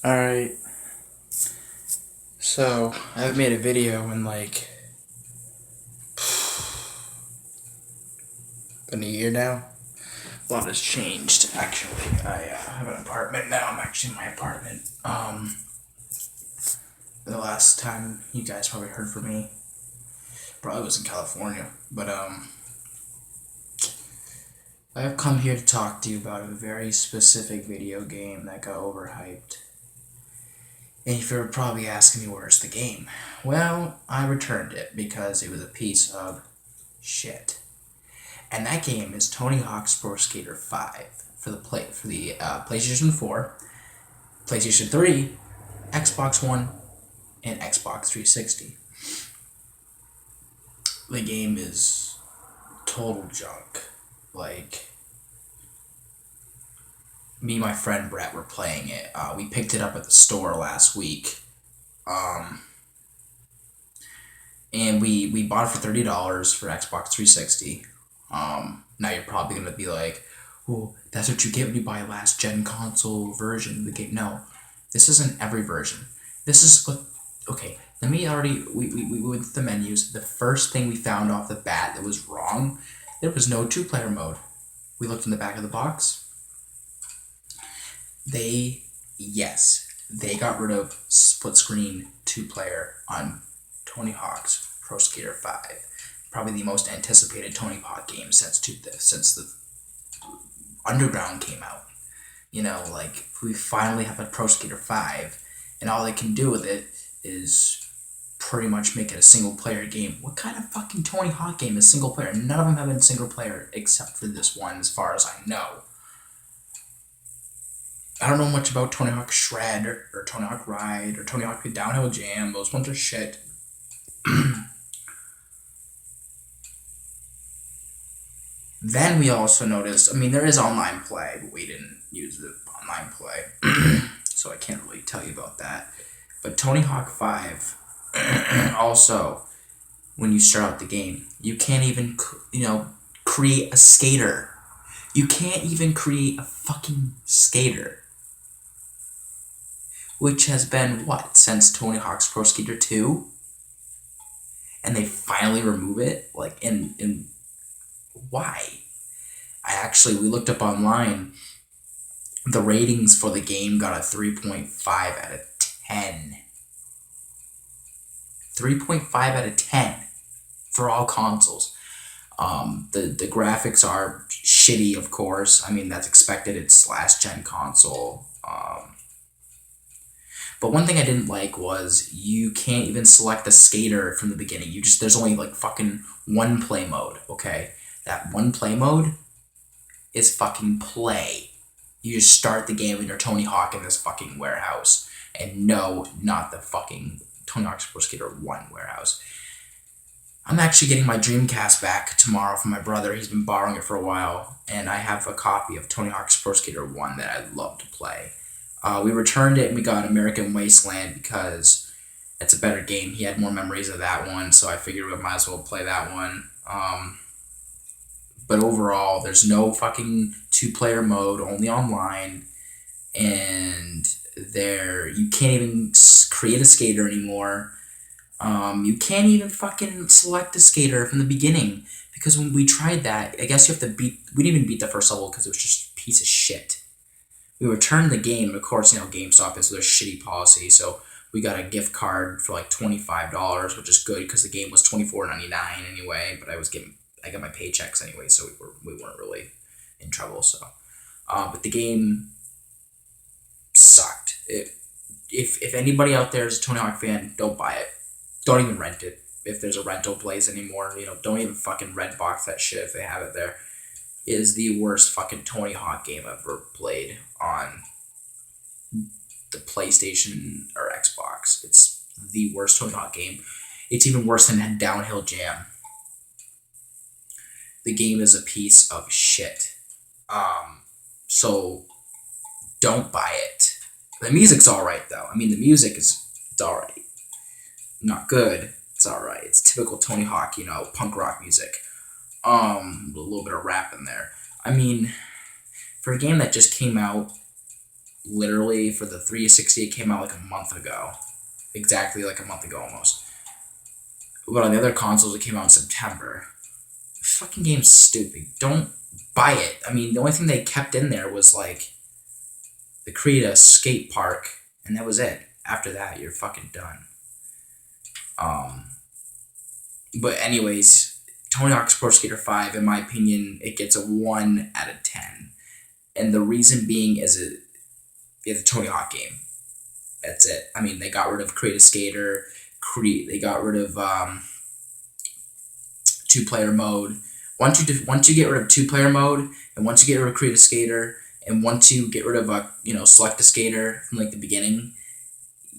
Alright, so I haven't made a video in like been a year now. A lot has changed actually. I have an apartment now. I'm actually in my apartment. The last time you guys probably heard from me probably was in California. But I have come here to talk to you about a very specific video game that got overhyped. And you're probably asking me where's the game. Well, I returned it because it was a piece of shit. And that game is Tony Hawk's Pro Skater 5 for the PlayStation 4, PlayStation 3, Xbox One, and Xbox 360. The game is total junk. Like, me and my friend Brett were playing it. We picked it up at the store last week. And we bought it for $30 for Xbox 360. Now you're probably gonna be like, "Well, that's what you get when you buy a last gen console version of the game." No, this isn't every version. This is what. Okay, let me already. We went to the menus. The first thing we found off the bat that was wrong, there was no two-player mode. We looked in the back of the box. They got rid of split screen two-player on Tony Hawk's Pro Skater 5. Probably the most anticipated Tony Hawk game since the Underground came out. Like, we finally have a Pro Skater 5, and all they can do with it is pretty much make it a single player game. What kind of fucking Tony Hawk game is single player? None of them have been single player except for this one, as far as I know. I don't know much about Tony Hawk Shred or Tony Hawk Ride or Tony Hawk Downhill Jam. Those ones are shit. Then we also noticed, there is online play, but we didn't use the online play. So I can't really tell you about that. But Tony Hawk 5, also, when you start out the game, you can't even, create a skater. You can't even create a fucking skater. Which has been, what, since Tony Hawk's Pro Skater 2? And they finally remove it? Like, in why? We looked up online. The ratings for the game got a 3.5 out of 10. 3.5 out of 10 for all consoles. The graphics are shitty, of course. That's expected. It's last gen console. But one thing I didn't like was you can't even select a skater from the beginning. There's only like fucking one play mode, okay? That one play mode is fucking play. You just start the game with your Tony Hawk in this fucking warehouse. And no, not the fucking Tony Hawk's Pro Skater 1 warehouse. I'm actually getting my Dreamcast back tomorrow from my brother. He's been borrowing it for a while. And I have a copy of Tony Hawk's Pro Skater 1 that I'd love to play. We returned it and we got American Wasteland because it's a better game. He had more memories of that one, so I figured we might as well play that one. But overall, there's no fucking two-player mode, only online, and you can't even create a skater anymore. You can't even fucking select a skater from the beginning, because when we tried that, I guess you have to we didn't even beat the first level because it was just a piece of shit. We returned the game, and of course, GameStop is their shitty policy, so we got a gift card for like $25, which is good because the game was $24.99 anyway, but I got my paychecks anyway, so we weren't really in trouble. So, but the game sucked. If anybody out there is a Tony Hawk fan, don't buy it. Don't even rent it. If there's a rental place anymore, don't even fucking Redbox that shit if they have it there. It is the worst fucking Tony Hawk game I've ever played on the PlayStation or Xbox. It's the worst Tony Hawk game. It's even worse than Downhill Jam. The game is a piece of shit. So don't buy it. The music's alright though. The music is alright. Not good. It's alright. It's typical Tony Hawk, punk rock music. With a little bit of rap in there. For a game that just came out, literally for the 360, it came out like a month ago. Exactly like a month ago almost. But on the other consoles, it came out in September. The fucking game's stupid. Don't buy it. I mean, the only thing they kept in there was like they created a skate park, and that was it. After that, you're fucking done. But anyways, Tony Hawk's Pro Skater 5, in my opinion, it gets a 1 out of 10. And the reason being is it's a Tony Hawk game. That's it. I mean, they got rid of Create a Skater. They got rid of two-player mode. Once you get rid of two-player mode, and once you get rid of Create a Skater, and once you get rid of Select a Skater from like the beginning,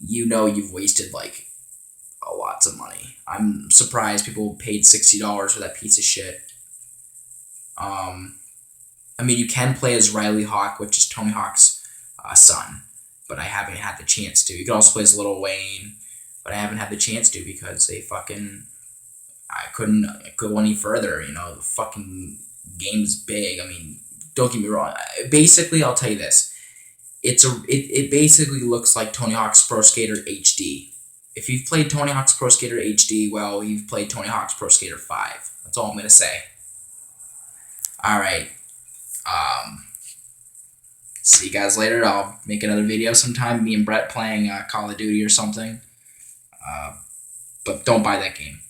you've wasted like lots of money. I'm surprised people paid $60 for that piece of shit. I mean, you can play as Riley Hawk, which is Tony Hawk's son, but I haven't had the chance to. You can also play as Lil Wayne, but I haven't had the chance to because I couldn't go any further. The fucking game's big. I mean, don't get me wrong. Basically, I'll tell you this. It basically looks like Tony Hawk's Pro Skater HD. If you've played Tony Hawk's Pro Skater HD, well, you've played Tony Hawk's Pro Skater 5. That's all I'm going to say. Alright. See you guys later. I'll make another video sometime. Me and Brett playing Call of Duty or something. But don't buy that game.